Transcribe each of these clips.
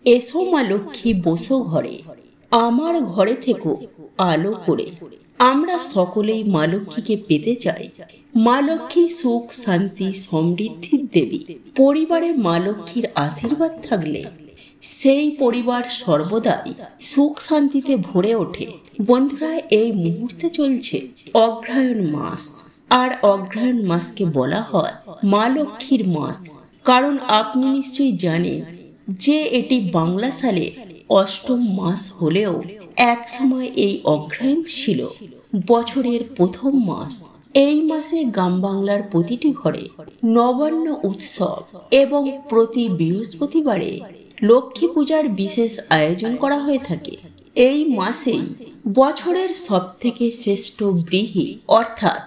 এসো মা লক্ষ্মী বসো ঘরে, আমার ঘরে থেকো আলো করে। আমরা সকলেই মা লক্ষ্মীকে পেতে চাই। মা লক্ষ্মী সুখ শান্তি সমৃদ্ধির দেবী। পরিবারে মা লক্ষ্মীর আশীর্বাদ থাকলে সেই পরিবার সর্বদাই সুখ শান্তিতে ভরে ওঠে। বন্ধুরা, এই মুহূর্তে চলছে অগ্রহায়ণ মাস, আর অগ্রহায়ণ মাসকে বলা হয় মা লক্ষ্মীর মাস। কারণ আপনি নিশ্চয়ই জানেন যে এটি বাংলা সালে অষ্টম মাস হলেও একসময় এই অগ্রহায়ণ ছিল বছরের প্রথম মাস। এই মাসে গ্রাম বাংলার প্রতিটি ঘরে নবান্ন উৎসব এবং প্রতি বৃহস্পতিবারে লক্ষ্মী পূজার বিশেষ আয়োজন করা হয়ে থাকে। এই মাসেই বছরের সবথেকে শ্রেষ্ঠ ব্রীহি অর্থাৎ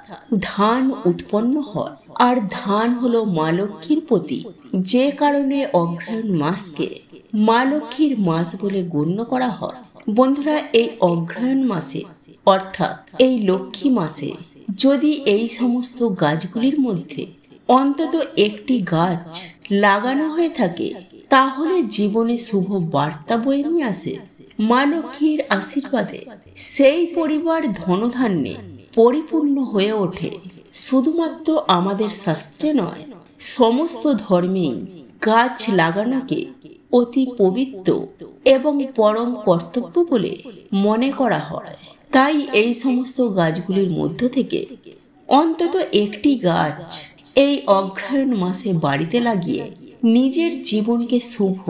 ধান উৎপন্ন হয়, আর ধান হলো মা লক্ষ্মীর প্রতীক। যে কারণে অগ্রহায়ণ মাসকে মা লক্ষ্মীর মাস বলে গণ্য করা হয়। বন্ধুরা, এই অগ্রহায়ণ মাসে অর্থাৎ এই লক্ষ্মী মাসে যদি এই সমস্ত গাছগুলির মধ্যে অন্তত একটি গাছ লাগানো হয়ে থাকে, তাহলে জীবনে শুভ বার্তা বয়ে নিয়ে আসে। মা লক্ষ্মীর আশীর্বাদে সেই পরিবার ধনধান্যে পরিপূর্ণ হয়ে ওঠে। শুধুমাত্র আমাদের শাস্ত্রে নয়, সমস্ত ধর্মেই গাছ লাগানোকে অতি পবিত্র এবং পরম কর্তব্য বলে মনে করা হয়। তাই এই সমস্ত গাছগুলির মধ্য থেকে অন্তত একটি গাছ এই অগ্রহায়ণ মাসে বাড়িতে লাগিয়ে নিজের জীবনকে শুভ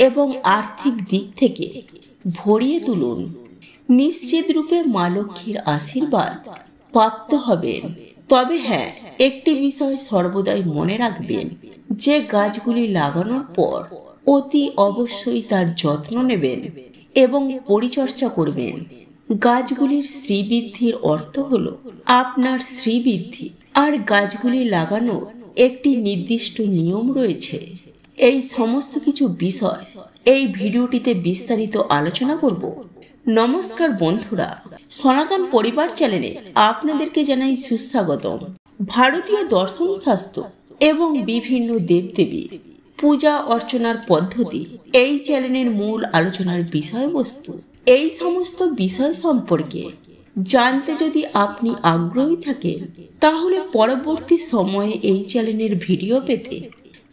এবং আর্থিক দিক থেকে ভরিয়ে তুলুন। নিশ্চিত রূপে মা লক্ষ্মীর আশীর্বাদ প্রাপ্ত হবেন। তবে হ্যাঁ, একটি বিষয় সর্বদাই মনে রাখবেন যে গাছগুলি লাগানোর পর অতি অবশ্যই তার যত্ন নেবেন এবং পরিচর্যা করবেন। গাছগুলির শ্রীবৃদ্ধির অর্থ হলো আপনার শ্রীবৃদ্ধি, আর গাছগুলি লাগানোর একটি নির্দিষ্ট নিয়ম রয়েছে। এই সমস্ত কিছু বিষয় এই ভিডিওটিতে বিস্তারিত আলোচনা করব। নমস্কার বন্ধুরা, সনাতন পরিবার চ্যানেলে আপনাদেরকে জানাই সুস্বাগতম। ভারতীয় দর্শন শাস্ত্র এবং বিভিন্ন দেবদেবীর পূজা অর্চনার পদ্ধতি এই চ্যানেলের মূল আলোচনার বিষয়বস্তু। এই সমস্ত বিষয় সম্পর্কে জানতে যদি আপনি আগ্রহী থাকেন, তাহলে পরবর্তী সময়ে এই চ্যানেলের ভিডিও পেতে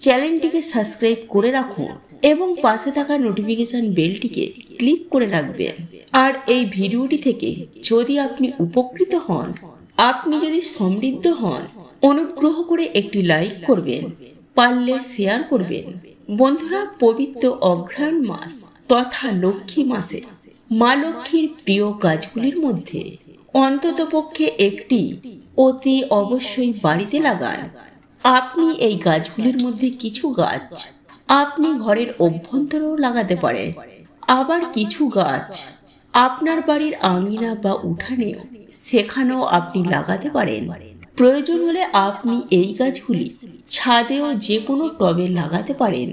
চ্যানেলটিকে সাবস্ক্রাইব করে রাখুন এবং পাশে থাকা নোটিফিকেশন বেলটিকে ক্লিক করে রাখবেন। আর এই ভিডিওটি থেকে যদি আপনি উপকৃত হন, আপনি যদি সমৃদ্ধ হন, অনুগ্রহ করে একটি লাইক করবেন, পারলে শেয়ার করবেন। বন্ধুরা, পবিত্র অগ্রহায়ণ মাস তথা লক্ষ্মী মাসে মা লক্ষ্মীর প্রিয় গাছগুলির মধ্যে অন্ততপক্ষে একটি অতি অবশ্যই বাড়িতে লাগান। আপনি এই গাছগুলির মধ্যে কিছু গাছ আপনি ঘরের অভ্যন্তরেও লাগাতে পারেন, আবার কিছু গাছ আপনার বাড়ির আঙিনা বা উঠানেও সেখানেও আপনি লাগাতে পারেন। প্রয়োজন হলে আপনি এই গাছগুলি ছাদেও যে কোনো টবে লাগাতে পারেন।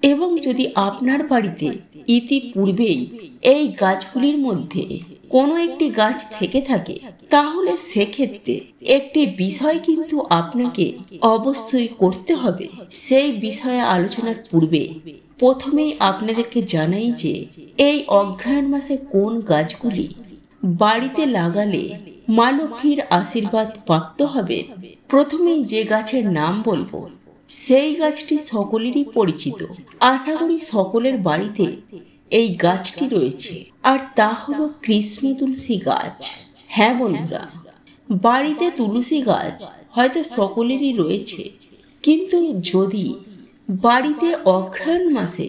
এবং যদি আপনার বাড়িতে ইতিপূর্বেই এই গাছগুলির মধ্যে কোনো একটি গাছ থেকে থাকে, তাহলে সেক্ষেত্রে একটি বিষয় কিন্তু আপনাকে অবশ্যই করতে হবে। সেই বিষয়ে আলোচনার পূর্বে প্রথমেই আপনাদেরকে জানাই যে এই অগ্রহায়ণ মাসে কোন গাছগুলি বাড়িতে লাগালে মা লক্ষ্মীর আশীর্বাদ প্রাপ্ত হবে। প্রথমেই যে গাছের নাম বলবো, সেই গাছটি সকলেরই পরিচিত। আশা করি সকলের বাড়িতে এই গাছটি রয়েছে, আর তা হলো কৃষ্ণ তুলসী গাছ। হ্যাঁ বন্ধুরা, বাড়িতে তুলসী গাছ হয়তো সকলেরই রয়েছে, কিন্তু যদি বাড়িতে অগ্রহায়ণ মাসে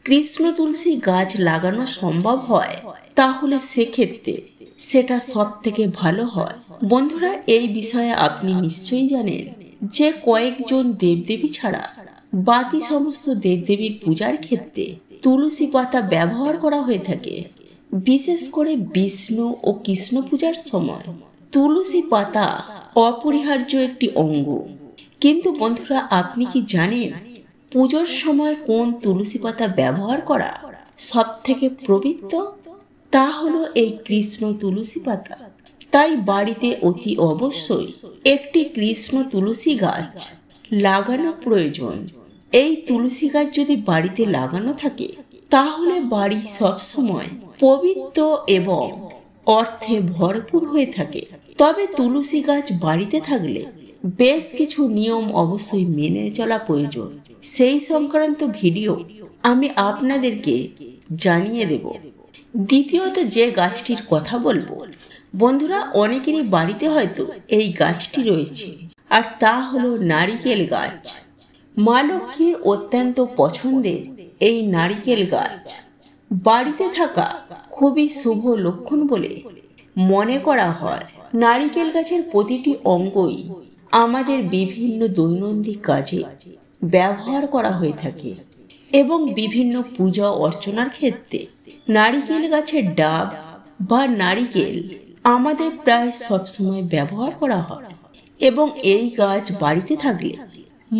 কৃষ্ণ তুলসী গাছ লাগানো সম্ভব হয়, তাহলে সেক্ষেত্রে সেটা সব থেকে ভালো হয়। বন্ধুরা, এই বিষয়ে আপনি নিশ্চয়ই জানেন যে কয়েকজন দেবদেবী ছাড়া বাকি সমস্ত দেবদেবীর পূজার ক্ষেত্রে তুলসী পাতা ব্যবহার করা হয়ে থাকে। বিশেষ করে বিষ্ণু ও কৃষ্ণ পূজার সময় তুলসী পাতা অপরিহার্য একটি অঙ্গ। কিন্তু বন্ধুরা, আপনি কি জানেন পুজোর সময় কোন তুলসী পাতা ব্যবহার করা সব থেকে পবিত্র? তা হলো এই কৃষ্ণ তুলসী পাতা। তাই বাড়িতে অতি অবশ্যই একটি কৃষ্ণ তুলসী গাছ লাগানো প্রয়োজন। এই তুলসী গাছ যদি বাড়িতে লাগানো থাকে, তাহলে বাড়ি সবসময় পবিত্র এবং অর্থে ভরপুর হয়ে থাকে। তবে তুলসী গাছ বাড়িতে থাকলে বেশ কিছু নিয়ম অবশ্যই মেনে চলা প্রয়োজন। সেই সংক্রান্ত ভিডিও আমি আপনাদেরকে জানিয়ে দেব। দ্বিতীয়ত যে গাছটির কথা বলবো, বন্ধুরা, অনেকেরই বাড়িতে হয়তো এই গাছটি রয়েছে, আর তা হলো নারিকেল গাছ। মা লক্ষ্মীর অত্যন্ত পছন্দের এই নারিকেল গাছ বাড়িতে থাকা খুবই শুভ লক্ষণ বলে মনে করা হয়। নারিকেল গাছের প্রতিটি অঙ্গই আমাদের বিভিন্ন দৈনন্দিন কাজে ব্যবহার করা হয়ে থাকে এবং বিভিন্ন পূজা অর্চনার ক্ষেত্রে নারিকেল গাছের ডাব বা নারিকেল আমাদের প্রায় সবসময় ব্যবহার করা হয়। এবং এই গাছ বাড়িতে থাকলে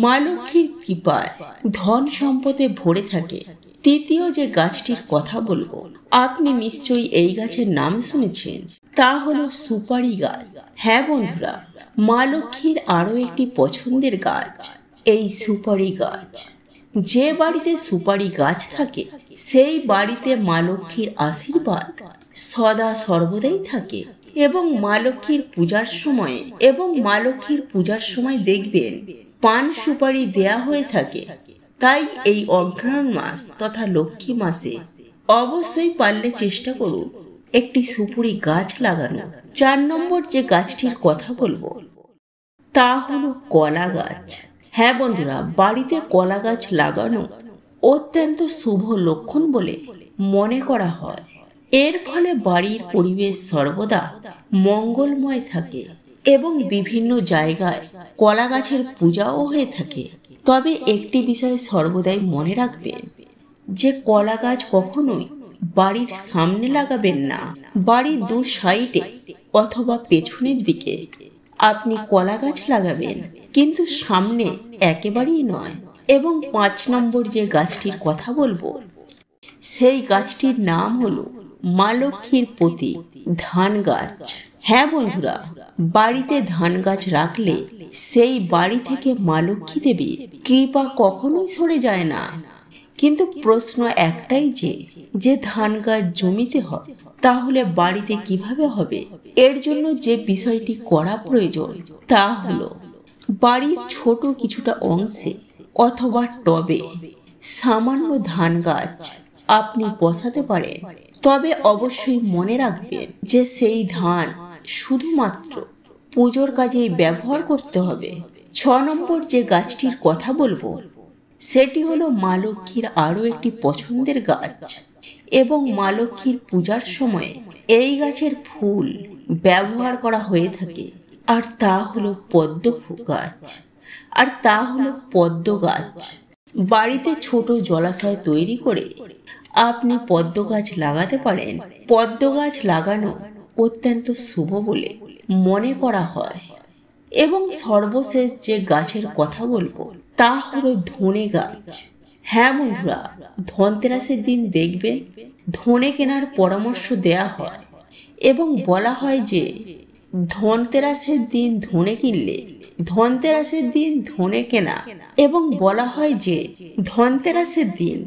মা লক্ষ্মীর কৃপায় ধন সম্পদে ভরে থাকে। তৃতীয় যে গাছটির কথা বলবো, আপনি নিশ্চয়ই এই গাছের নাম শুনেছেন, তা হলো সুপারি গাছ। হ্যাঁ বন্ধুরা, মা লক্ষ্মীর আরো একটি পছন্দের গাছ এই সুপারি গাছ। যে বাড়িতে সুপারি গাছ থাকে সেই বাড়িতে মা লক্ষ্মীর আশীর্বাদ সদা সর্বদাই থাকে। এবং মা লক্ষ্মীর পূজার সময় দেখবেন পান সুপারি দেয়া হয়ে থাকে। তাই এই অঘ্রাণ মাস তথা লক্ষ্মী মাসে অবশ্যই পারলে চেষ্টা করুন একটি সুপুরি গাছ লাগানো। 4 নম্বর যে গাছটির কথা বলবো তা হলো কলা গাছ। হ্যাঁ বন্ধুরা, বাড়িতে কলা গাছ লাগানো অত্যন্ত শুভ লক্ষণ বলে মনে করা হয়। এর ফলে বাড়ির পরিবেশ সর্বদা মঙ্গলময় থাকে এবং বিভিন্ন জায়গায় কলা গাছের পূজাও হয়ে থাকে। তবে একটি বিষয় সর্বদাই মনে রাখবেন যে কলা গাছ কখনোই বাড়ির সামনে লাগাবেন না। বাড়ির দু সাইডে অথবা পেছনের দিকে আপনি কলা গাছ লাগাবেন, কিন্তু সামনে একেবারেই নয়। এবং 5 নম্বর যে গাছটির কথা বলবো সেই গাছটির নাম হলো মা লক্ষ্মীর প্রতীক ধান গাছ। হ্যাঁ বন্ধুরা, বাড়িতে ধান গাছ রাখলে সেই বাড়ি থেকে মা লক্ষ্মী দেবীর কৃপা কখনোই সরে যায় না। কিন্তু প্রশ্ন একটাই যে ধান গাছ জমিতে হয় তাহলে বাড়িতে কিভাবে হবে? এর জন্য যে বিষয়টি করা প্রয়োজন তা হলো বাড়ির ছোট কিছুটা অংশে অথবা টবে সামান্য ধান গাছ আপনি বসাতে পারেন। তবে অবশ্যই মনে রাখবেন যে সেই ধান শুধুমাত্র পুজোর কাজেই ব্যবহার করতে হবে। 6 নম্বর যে গাছটির কথা বলবো সেটি হলো মা লক্ষ্মীর আরো একটি পছন্দের গাছ এবং মা লক্ষ্মীর পূজার সময় এই গাছের ফুল ব্যবহার করা হয়ে থাকে, আর তা হলো পদ্ম গাছ। বাড়িতে ছোট জলাশয় তৈরি করে আপনি পদ্ম গাছ লাগাতে পারেন। পদ্ম গাছ লাগানো অত্যন্ত শুভ বলে মনে করা হয়। এবং সর্বশেষ যে গাছের কথা বলবো তা হলো ধনে গাছ। হ্যাঁ বন্ধুরা, ধনতেরাসের দিন দেখবেন ধনে কেনার পরামর্শ দেয়া হয় এবং বলা হয় যে ধনতেরাসের দিন ধনে কিনলে ধনতেরাসের দিন ধনে কেনা, এবং বলা হয় যে ধনতেরাসের দিন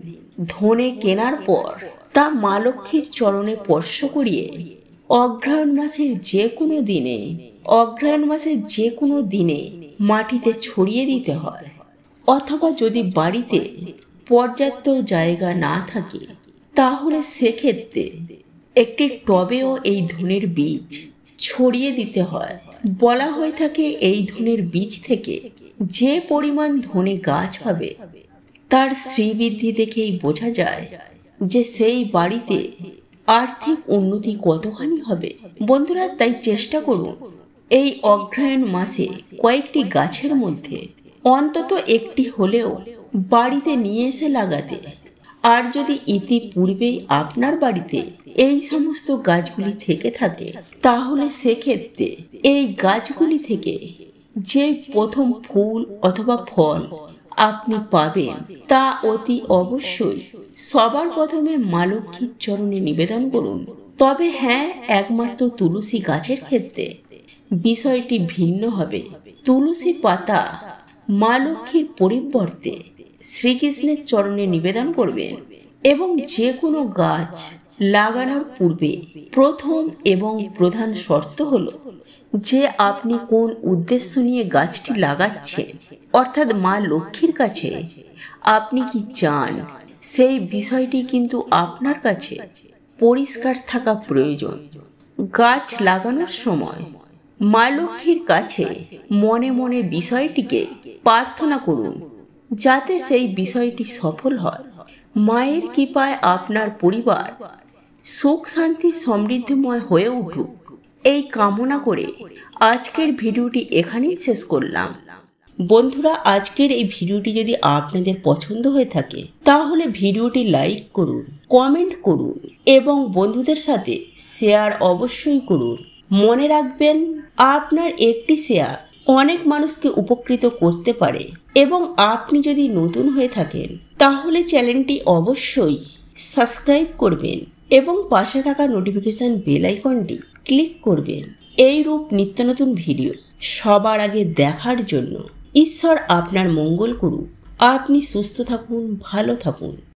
ধনে কেনার পর তা মা লক্ষ্মীর চরণে স্পর্শ করিয়ে অগ্রহায়ণ মাসের যে কোনো দিনে মাটিতে ছড়িয়ে দিতে হয়। অথবা যদি বাড়িতে পর্যাপ্ত জায়গা না থাকে তাহলে সেক্ষেত্রে একটি টবেও এই ধনের বীজ ছড়িয়ে দিতে হয়। বলা হয়ে থাকে এই ধনের বীজ থেকে যে পরিমাণ ধনে গাছ হবে তার শ্রীবৃদ্ধি দেখেই বোঝা যায় যে সেই বাড়িতে আর্থিক উন্নতি কতখানি হবে। বন্ধুরা, তাই চেষ্টা করুন এই অগ্রহায়ণ মাসে কয়েকটি গাছের মধ্যে অন্তত একটি হলেও বাড়িতে নিয়ে এসে লাগাতে। আর যদি ইতিপূর্বেই আপনার বাড়িতে এই সমস্ত গাছগুলি থেকে থাকে তাহলে সেক্ষেত্রে এই গাছগুলি থেকে যে প্রথম ফুল অথবা ফল আপনি পাবেন তা অতি অবশ্যই সবার প্রথমে মা লক্ষ্মীর চরণে নিবেদন করুন। তবে হ্যাঁ, একমাত্র তুলসী গাছের ক্ষেত্রে বিষয়টি ভিন্ন হবে। তুলসী পাতা মা লক্ষ্মীর পরিবর্তে শ্রীকৃষ্ণের চরণে নিবেদন করবেন এবং যে কোনো গাছ লাগানোর পূর্বে প্রথম এবং প্রধান শর্ত হলো যে আপনি কোন উদ্দেশ্য নিয়ে গাছটি লাগাচ্ছেন, অর্থাৎ মা লক্ষ্মীর কাছে আপনি কি চান সেই বিষয়টি কিন্তু আপনার কাছে পরিষ্কার থাকা প্রয়োজন। গাছ লাগানোর সময় মা লক্ষ্মীর কাছে মনে মনে বিষয়টিকে প্রার্থনা করুন যাতে সেই বিষয়টি সফল হয়। মায়ের কৃপায় আপনার পরিবার সুখ শান্তি সমৃদ্ধময় হয়ে উঠুক এই কামনা করে আজকের ভিডিওটি এখানেই শেষ করলাম। বন্ধুরা, আজকের এই ভিডিওটি যদি আপনাদের পছন্দ হয়ে থাকে তাহলে ভিডিওটি লাইক করুন, কমেন্ট করুন এবং বন্ধুদের সাথে শেয়ার অবশ্যই করুন। মনে রাখবেন, আপনার একটি শেয়ার অনেক মানুষকে উপকৃত করতে পারে এবং আপনি যদি নতুন হয়ে থাকেন তাহলে চ্যানেলটি অবশ্যই সাবস্ক্রাইব করবেন এবং পাশে থাকা নোটিফিকেশন বেল আইকনটি ক্লিক করবেন এইরূপ নিত্য নতুন ভিডিও সবার আগে দেখার জন্য। ঈশ্বর আপনার মঙ্গল করুক। আপনি সুস্থ থাকুন, ভালো থাকুন।